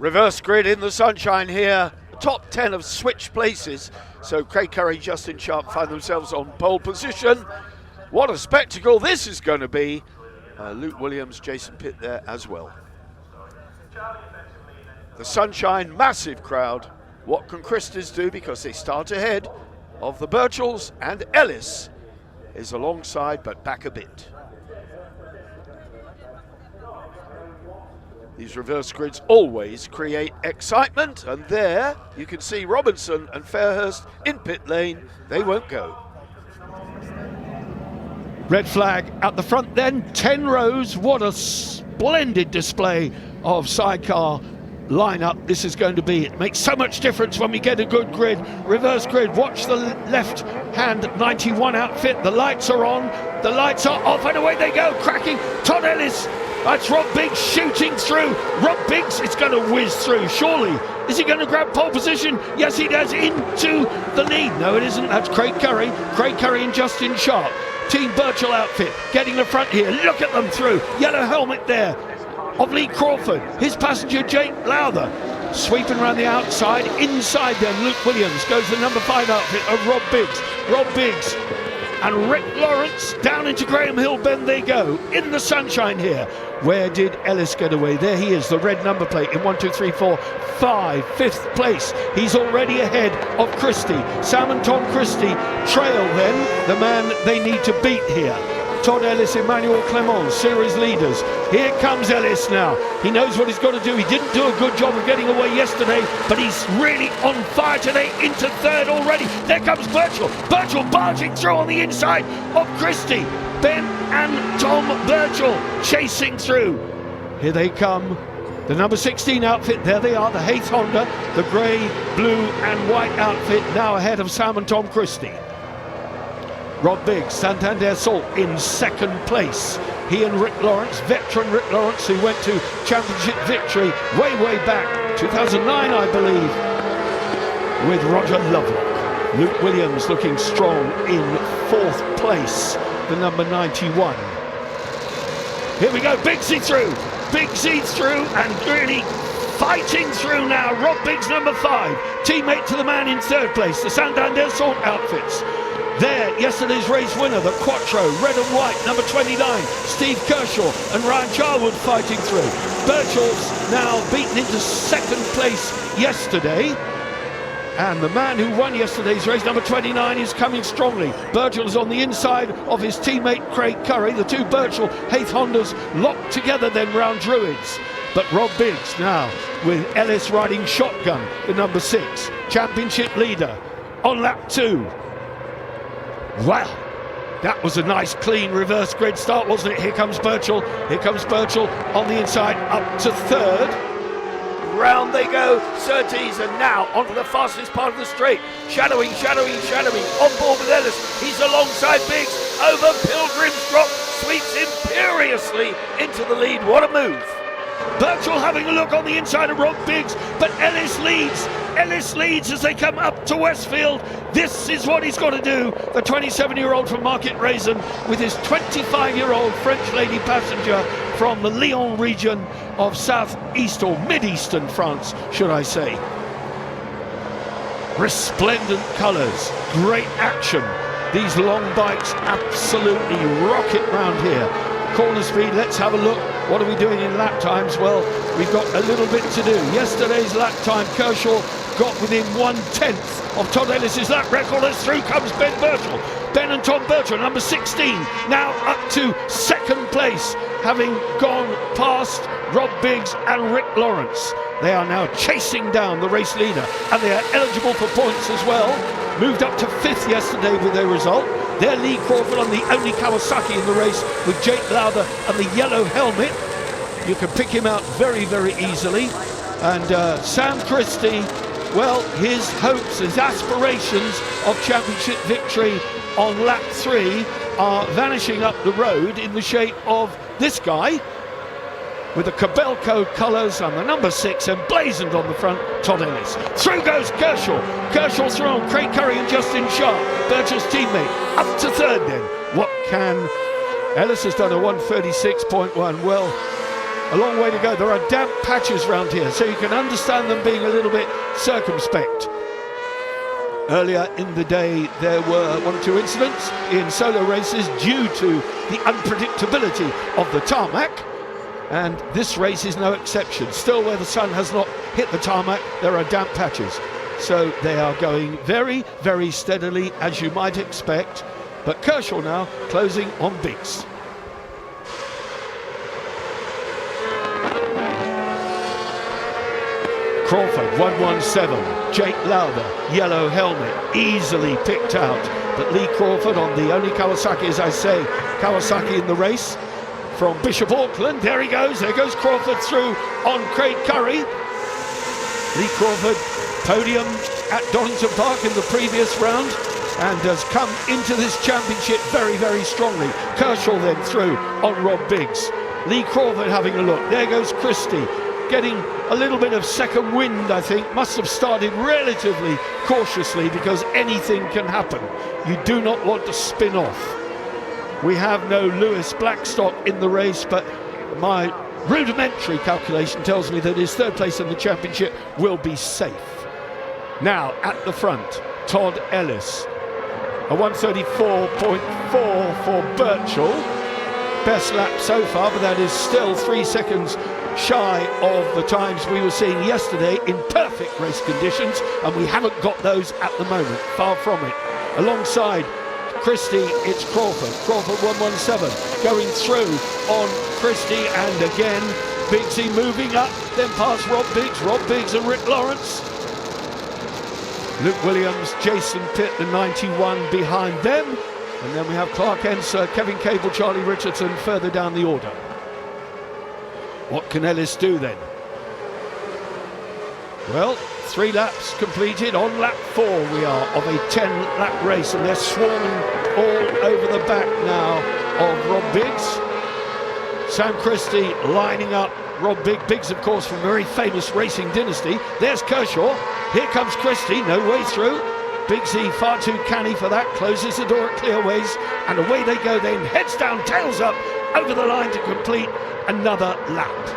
Reverse grid in the sunshine here. Top 10 have switched places. So Craig Curry, Justin Sharp find themselves on pole position. What a spectacle this is going to be. Luke Williams, Jason Pitt there as well. The sunshine, massive crowd. What can Christie's do, because they start ahead of the Birchells, and Ellis is alongside but back a bit. These reverse grids always create excitement, and there you can see Robinson and Fairhurst in pit lane. They won't go. Red flag at the front then, 10 rows. What a splendid display of Sidecar lineup this is going to be. It makes so much difference when we get a good grid. Reverse grid, watch the left hand 91 outfit. The lights are on, the lights are off, and away they go, cracking. Todd Ellis, that's Rob Biggs shooting through. Rob Biggs is going to whiz through, surely. Is he going to grab pole position? Yes, he does, into the lead. No, it isn't. That's Craig Curry. Craig Curry and Justin Sharp. Team Birchall outfit getting the front here. Look at them through. Yellow helmet there of Lee Crawford. His passenger, Jake Lowther. Sweeping around the outside. Inside then, Luke Williams goes the number 5 outfit of Rob Biggs. Rob Biggs and Rick Lawrence down into Graham Hill Bend they go. In the sunshine here. Where did Ellis get away? There he is, the red number plate in 1, 2, 3, 4, 5, 5th place. He's already ahead of Christie. Sam and Tom Christie trail then the man they need to beat here. Todd Ellis, Emmanuel Clement, series leaders. Here comes Ellis now. He knows what he's got to do. He didn't do a good job of getting away yesterday, but he's really on fire today, into 3rd already. There comes Birchall. Birchall barging through on the inside of Christie. Ben and Tom Birchall chasing through. Here they come. The number 16 outfit, there they are, the Hayth Honda, the grey, blue and white outfit, now ahead of Sam and Tom Christie. Rob Biggs, Santander Salt in 2nd place. He and Rick Lawrence, veteran Rick Lawrence, who went to championship victory way back, 2009 I believe, with Roger Lovelock. Luke Williams looking strong in 4th place, the number 91. Here we go, Biggsy through, and really fighting through now. Rob Biggs, number 5, teammate to the man in 3rd place, the Santander Salt outfits. There, yesterday's race winner, the Quattro, red and white, number 29, Steve Kershaw and Ryan Charwood fighting through. Birchall's now beaten into 2nd place yesterday. And the man who won yesterday's race, number 29, is coming strongly. Birchall is on the inside of his teammate Craig Curry. The two Birchall Hayth Hondas locked together then round Druids. But Rob Biggs now with Ellis riding shotgun, the number 6, championship leader on lap 2. Wow, that was a nice clean reverse grid start, wasn't it? Here comes Birchall on the inside up to 3rd. Round they go, Surtees, and now onto the fastest part of the straight. Shadowing, on board with Ellis. He's alongside Biggs, over Pilgrim's Drop, sweeps imperiously into the lead. What a move. Birchall having a look on the inside of Rob Biggs, but Ellis leads as they come up to Westfield. This is what he's got to do. The 27-year-old from Market Raisin with his 25-year-old French lady passenger from the Lyon region of southeast or mid-eastern France, should I say. Resplendent colours, great action. These long bikes absolutely rocket round here. Corner speed, let's have a look. What are we doing in lap times? Well, we've got a little bit to do. Yesterday's lap time, Kershaw got within 1/10 of Todd Ellis's lap record as through comes Ben Birchall. Ben and Tom Birchall, number 16, now up to 2nd place, having gone past Rob Biggs and Rick Lawrence. They are now chasing down the race leader, and they are eligible for points as well. Moved up to 5th yesterday with their result. They're Lee Crawford on the only Kawasaki in the race with Jake Lowther and the yellow helmet. You can pick him out very easily. And Sam Christie, well, his hopes, his aspirations of championship victory on lap 3 are vanishing up the road in the shape of this guy with the Cabelco colours and the number 6 emblazoned on the front, Todd Ellis. Through goes Kershaw. Kershaw through on Craig Curry and Justin Sharp, Birchall's teammate, up to 3rd then. What can... Ellis has done a 1:36.1. Well, a long way to go. There are damp patches around here, so you can understand them being a little bit circumspect. Earlier in the day, there were 1 or 2 incidents in solo races due to the unpredictability of the tarmac, and this race is no exception. Still, where the sun has not hit the tarmac, there are damp patches. So they are going very, very steadily, as you might expect. But Kershaw now closing on Biggs. Crawford, 117. Jake Lowther, yellow helmet, easily picked out. But Lee Crawford on the only Kawasaki, as I say, Kawasaki in the race from Bishop Auckland. There he goes. There goes Crawford through on Craig Curry. Lee Crawford, podium at Donington Park in the previous round and has come into this championship very, very strongly. Kershaw then through on Rob Biggs. Lee Crawford having a look. There goes Christie, getting a little bit of second wind, I think. Must have started relatively cautiously because anything can happen. You do not want to spin off. We have no Lewis Blackstock in the race, but my rudimentary calculation tells me that his third place in the championship will be safe. Now at the front, Todd Ellis, a 134.4 for Birchall. Best lap so far, but that is still 3 seconds shy of the times we were seeing yesterday in perfect race conditions, and we haven't got those at the moment, far from it. Alongside Christie, it's Crawford. Crawford 117 going through on Christie, and again Biggsy moving up, then past Rob Biggs and Rick Lawrence. Luke Williams, Jason Pitt, the 91 behind them, and then we have Clark Enser, Kevin Cable, Charlie Richardson further down the order. What can Ellis do then? Well, 3 laps completed. On lap 4 we are of a 10-lap race, and they're swarming all over the back now of Rob Biggs. Sam Christie lining up Rob Biggs, of course, from a very famous racing dynasty. There's Kershaw. Here comes Christie, no way through. Biggsy far too canny for that, closes the door at Clearways, and away they go then, heads down, tails up, over the line to complete another lap.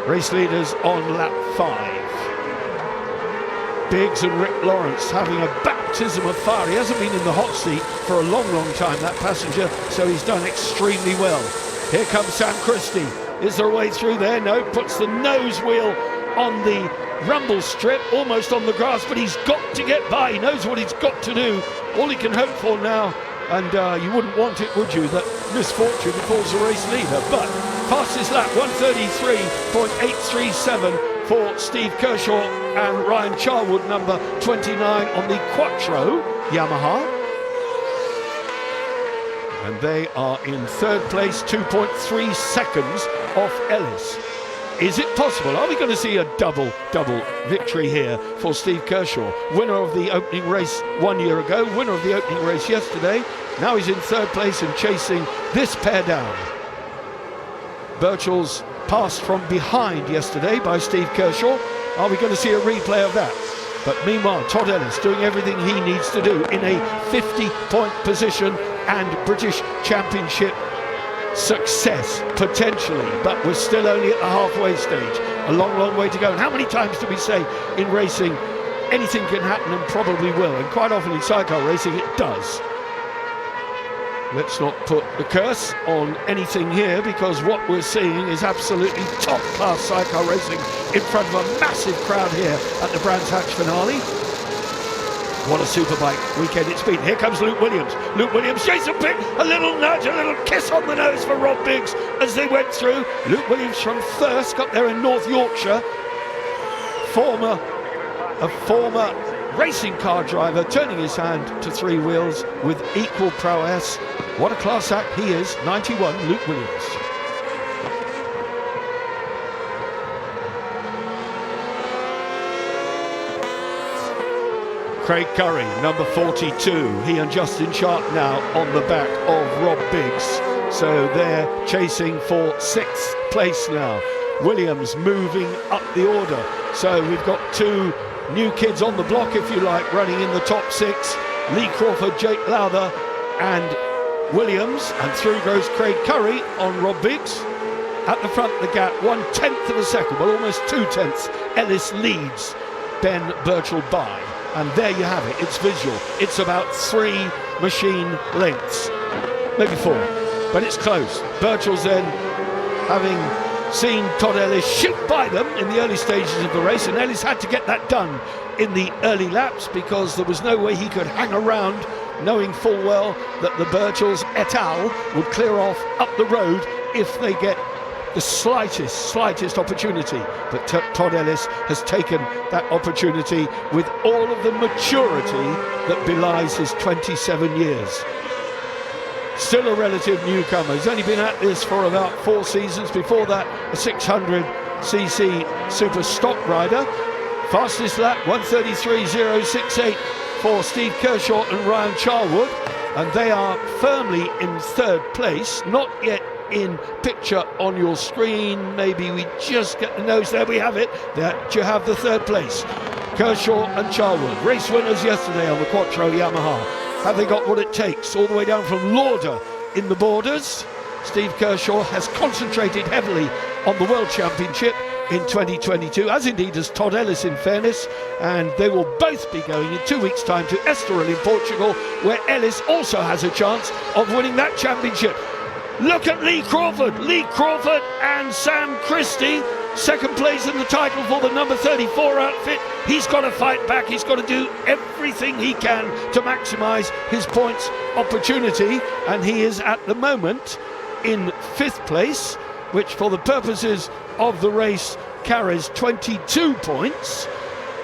Race leaders on lap 5. Biggs and Rick Lawrence having a baptism of fire. He hasn't been in the hot seat for a long, long time, that passenger, so he's done extremely well. Here comes Sam Christie. Is there a way through there? No, puts the nose wheel on the rumble strip, almost on the grass, but he's got to get by. He knows what he's got to do. All he can hope for now, and you wouldn't want it, would you, that misfortune befalls the race leader. But fastest lap, 133.837 for Steve Kershaw and Ryan Charwood, number 29 on the Quattro Yamaha. And they are in third place, 2.3 seconds off Ellis. Is it possible? Are we going to see a double victory here for Steve Kershaw? Winner of the opening race 1 year ago, winner of the opening race yesterday. Now he's in third place and chasing this pair down. Birchall's passed from behind yesterday by Steve Kershaw. Are we going to see a replay of that? But meanwhile, Todd Ellis doing everything he needs to do in a 50-point position and British Championship success, potentially, but we're still only at the halfway stage. A long, long way to go. And how many times do we say in racing anything can happen, and probably will? And quite often in sidecar racing it does. Let's not put the curse on anything here, because what we're seeing is absolutely top-class sidecar racing in front of a massive crowd here at the Brands Hatch finale. What a Superbike weekend it's been. Here comes Luke Williams. Luke Williams, Jason Pitt, a little nudge, a little kiss on the nose for Rob Biggs as they went through. Luke Williams from Thirsk up there in North Yorkshire. A former racing car driver turning his hand to 3 wheels with equal prowess. What a class act he is, 91, Luke Williams. Craig Curry, number 42. He and Justin Sharp now on the back of Rob Biggs. So they're chasing for 6th place now. Williams moving up the order. So we've got 2 new kids on the block, if you like, running in the top 6. Lee Crawford, Jake Lowther and Williams. And through goes Craig Curry on Rob Biggs. At the front, the gap, 1/10 of a second, well, almost 2/10. Ellis leads Ben Birchall by. And there you have it, it's visual. It's about 3 machine lengths, maybe 4, but it's close. Birchall's then, having seen Todd Ellis shoot by them in the early stages of the race, and Ellis had to get that done in the early laps because there was no way he could hang around, knowing full well that the Birchalls et al. Would clear off up the road if they get the slightest opportunity. But Todd Ellis has taken that opportunity with all of the maturity that belies his 27 years. Still a relative newcomer. He's only been at this for about 4 seasons. Before that, a 600cc super stock rider. Fastest lap, 1:33.068 for Steve Kershaw and Ryan Charwood. And they are firmly in 3rd place, not yet in picture on your screen. Maybe we just get the nose. There we have it. There you have the 3rd place. Kershaw and Charwood, race winners yesterday on the Quattro Yamaha. Have they got what it takes all the way down from Lauder in the Borders? Steve Kershaw has concentrated heavily on the World Championship in 2022, as indeed has Todd Ellis, in fairness, and they will both be going in 2 weeks' time to Estoril in Portugal, where Ellis also has a chance of winning that championship. Look at Lee Crawford and Sam Christie, 2nd place in the title for the number 34 outfit. He's got to fight back, he's got to do everything he can to maximise his points opportunity, and he is at the moment in 5th place, which for the purposes of the race carries 22 points,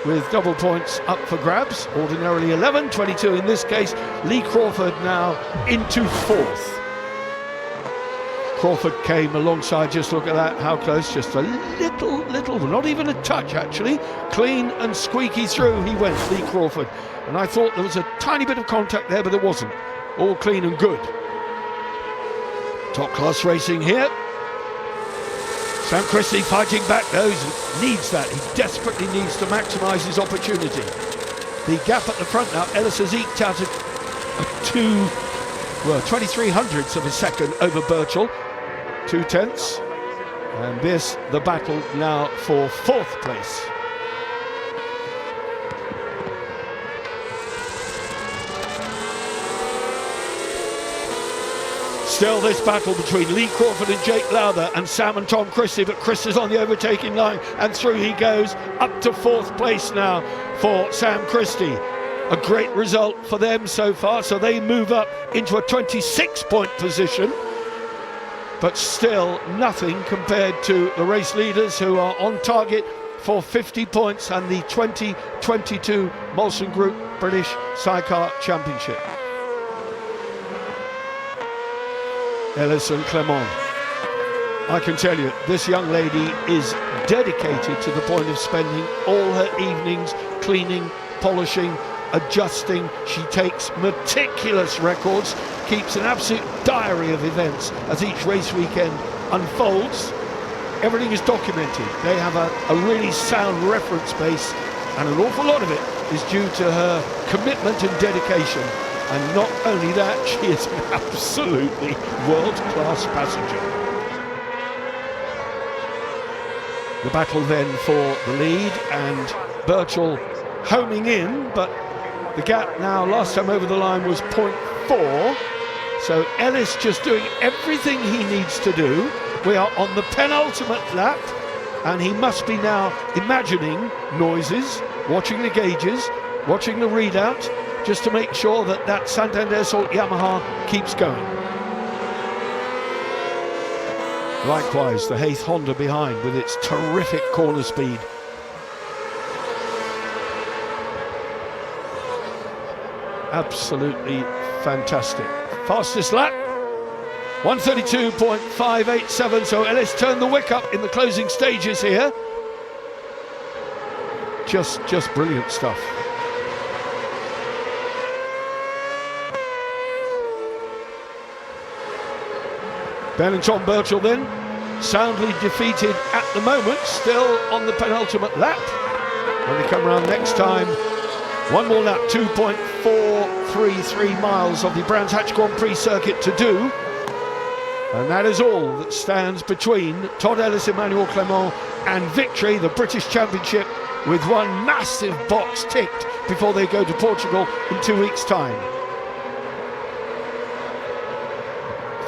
with double points up for grabs, ordinarily 11, 22 in this case. Lee Crawford now into 4th. Crawford came alongside, just look at that, how close, just a little, not even a touch actually, clean and squeaky through he went, Lee Crawford. And I thought there was a tiny bit of contact there, but there wasn't. All clean and good. Top class racing here. Sam Christie fighting back though, he needs that, he desperately needs to maximise his opportunity. The gap at the front now, Ellis has eked out a 23 hundredths of a second over Birchall, 2/10, and this the battle now for 4th place. Still this battle between Lee Crawford and Jake Lowther and Sam and Tom Christie, but Christie's on the overtaking line and through he goes, up to 4th place now for Sam Christie. A great result for them so far, so they move up into a 26-point position, but still nothing compared to the race leaders who are on target for 50 points and the 2022 Molson Group British Sidecar Championship. Ellis and Clement. I can tell you, this young lady is dedicated to the point of spending all her evenings cleaning, polishing, adjusting. She takes meticulous records, keeps an absolute diary of events as each race weekend unfolds. Everything is documented. They have a really sound reference base, and an awful lot of it is due to her commitment and dedication. And not only that, she is an absolutely world-class passenger. The battle then for the lead, and Birchall homing in, but the gap now last time over the line was 0.4, so Ellis just doing everything he needs to do. We are on the penultimate lap, and he must be now imagining noises, watching the gauges, watching the readout, just to make sure that that Santander Salt Yamaha keeps going. Likewise, the Hayth Honda behind with its terrific corner speed. Absolutely fantastic. Fastest lap, 1:32.587, so Ellis turned the wick up in the closing stages here. Just brilliant stuff. Ben and Tom Birchall then, soundly defeated at the moment, still on the penultimate lap. When they come around next time, one more lap, 2.433 miles of the Brands Hatch Grand Prix circuit to do. And that is all that stands between Todd Ellis, Emmanuel Clement and victory, the British Championship, with one massive box ticked before they go to Portugal in 2 weeks' time.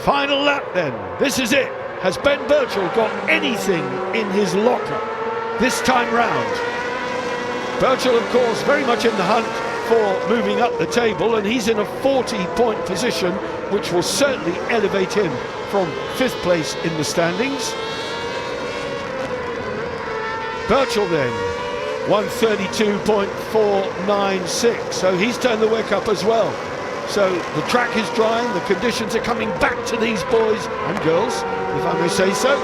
Final lap then. This is it. Has Ben Birchall got anything in his locker this time round? Birchall, of course, very much in the hunt for moving up the table, and he's in a 40-point position, which will certainly elevate him from 5th place in the standings. Birchall then, 132.496, so he's turned the wick up as well. So the track is drying, the conditions are coming back to these boys and girls, if I may say so.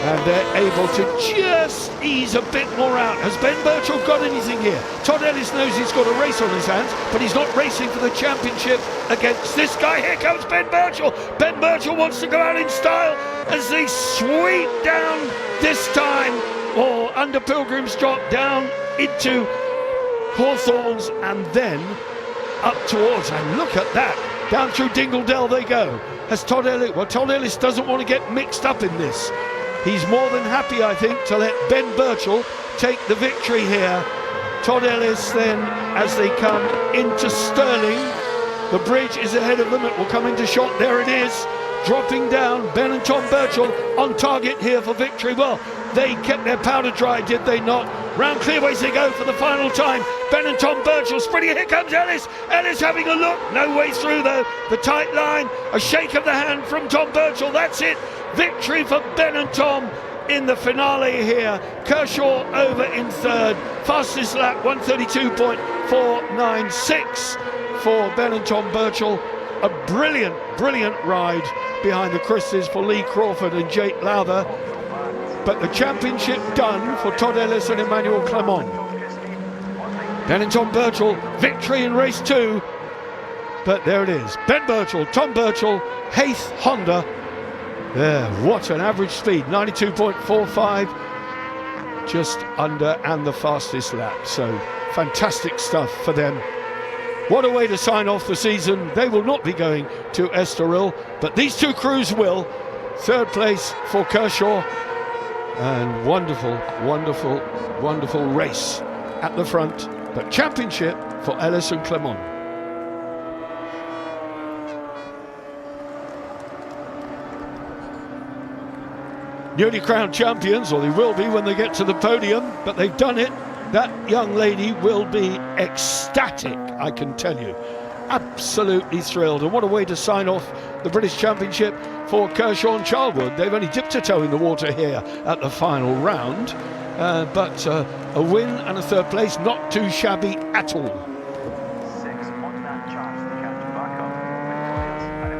And they're able to just ease a bit more out. Has Ben Birchall got anything here? Todd Ellis knows he's got a race on his hands, but he's not racing for the championship against this guy. Here comes Ben Birchall. Ben Birchall wants to go out in style as they sweep down this time, or under Pilgrim's Drop, down into Hawthorns and then up towards, and look at that, down through Dingledell they go. Has Todd Ellis, well, Todd Ellis doesn't want to get mixed up in this. He's more than happy, I think, to let Ben Birchall take the victory here. Todd Ellis then, as they come into Stirling, the bridge is ahead of them, it will come into shot, there it is, dropping down. Ben and Tom Birchall on target here for victory. Well, they kept their powder dry, did they not? Round clearways they go for the final time. Ben and Tom Birchall spreading, here comes Ellis. Ellis having a look, no way through though. The tight line, a shake of the hand from Tom Birchall, that's it. Victory for Ben and Tom in the finale here. Kershaw over in 3rd. Fastest lap, 132.496 for Ben and Tom Birchall. A brilliant, brilliant ride behind the Christies for Lee Crawford and Jake Lowther. But the championship done for Todd Ellis and Emmanuel Clement. Ben and Tom Birchall, victory in race 2. But there it is. Ben Birchall, Tom Birchall, Hayth Honda. There, what an average speed, 92.45, just under, and the fastest lap. So fantastic stuff for them. What a way to sign off the season. They will not be going to Estoril, but these two crews will. 3rd place for Kershaw, and wonderful, wonderful, wonderful race at the front, but championship for Ellis and Clement. Newly crowned champions, or they will be when they get to the podium, but they've done it. That young lady will be ecstatic, I can tell you. Absolutely thrilled. And what a way to sign off the British Championship for Kershaw and Charlwood. They've only dipped a toe in the water here at the final round, but a win and a 3rd place, not too shabby at all.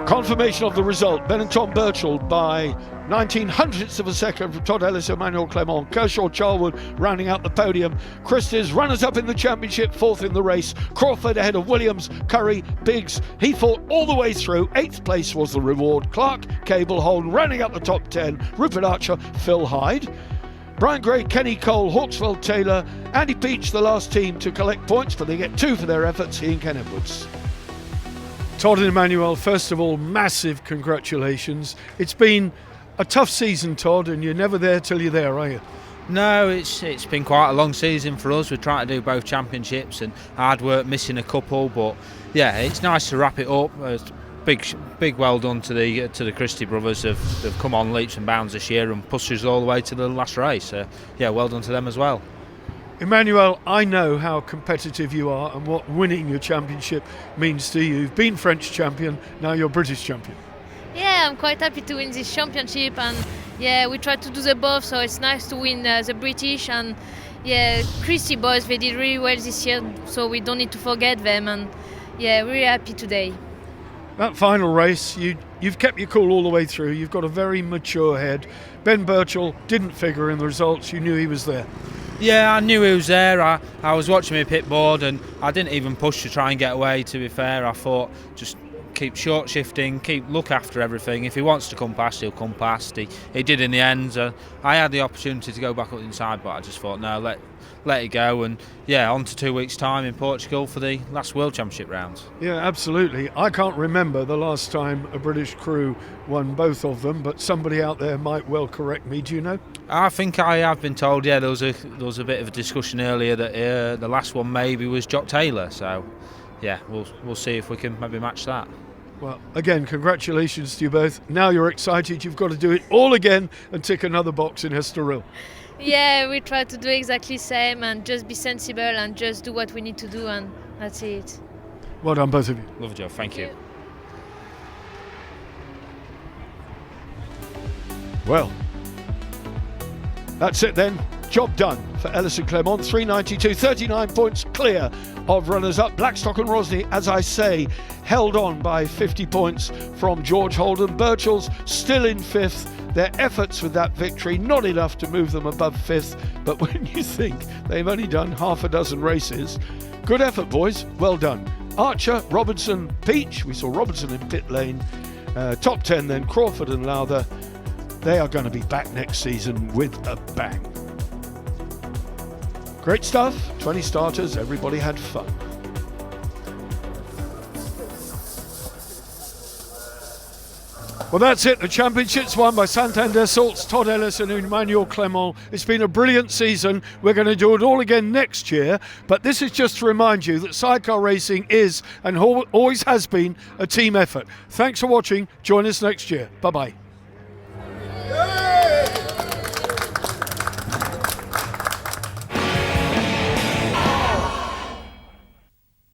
Confirmation of the result. Ben and Tom Birchall by 1900ths of a second from Todd Ellis and Emmanuel Clement. Kershaw, Charlwood rounding out the podium. Christies runners up in the championship, 4th in the race. Crawford ahead of Williams, Curry, Biggs. He fought all the way through. 8th place was the reward. Clark, Cable, Holden rounding up the top 10. Rupert Archer, Phil Hyde. Brian Gray, Kenny Cole, Hawkswell Taylor, Andy Peach, the last team to collect points, but they get 2 for their efforts. He and Ken Edwards. Todd and Emmanuel, first of all, massive congratulations. It's been a tough season, Todd, and you're never there till you're there, are you? No, it's been quite a long season for us. We're trying to do both championships and hard work, missing a couple, but yeah, it's nice to wrap it up. Big well done to the Christie brothers. They've come on leaps and bounds this year and pushed us all the way to the last race. Yeah, well done to them as well. Emmanuel, I know how competitive you are and what winning your championship means to you. You've been French champion, now you're British champion. Yeah, I'm quite happy to win this championship, and yeah, we tried to do the both, so it's nice to win the British. And yeah, Christie boys, they did really well this year, so we don't need to forget them, and yeah, really happy today. That final race, you've kept your cool all the way through. You've got a very mature head. Ben Birchall didn't figure in the results. You knew he was there. Yeah, I knew he was there. I was watching my pit board and I didn't even push to try and get away, to be fair. I thought just keep short shifting, look after everything. If he wants to come past, he'll come past. He did in the end. I had the opportunity to go back up inside, but I just thought, no, let it go. And yeah, on to 2 weeks' time in Portugal for the last World Championship rounds. Yeah, absolutely. I can't remember the last time a British crew won both of them, but somebody out there might well correct me. Do you know? I think I have been told. Yeah, there was a bit of a discussion earlier that the last one maybe was Jock Taylor. So yeah, we'll see if we can maybe match that. Well, again, congratulations to you both. Now you're excited. You've got to do it all again and tick another box in Estoril. Yeah, we try to do exactly the same and just be sensible and just do what we need to do, and that's it. Well done, both of you. Lovely job. Thank you. Well, that's it then. Job done for Ellis and Clermont. 392, 39 points clear of runners-up. Blackstock and Rosny, as I say, held on by 50 points from George Holden. Birchall's still in 5th. Their efforts with that victory, not enough to move them above 5th. But when you think they've only done half a dozen races, good effort, boys. Well done. Archer, Robinson, Peach. We saw Robinson in pit lane. Top 10 then, Crawford and Lowther. They are going to be back next season with a bang. Great stuff, 20 starters, everybody had fun. Well, that's it. The championship's won by Santander Salts, Todd Ellis and Emmanuel Clermont. It's been a brilliant season. We're going to do it all again next year. But this is just to remind you that sidecar racing is and always has been a team effort. Thanks for watching. Join us next year. Bye-bye.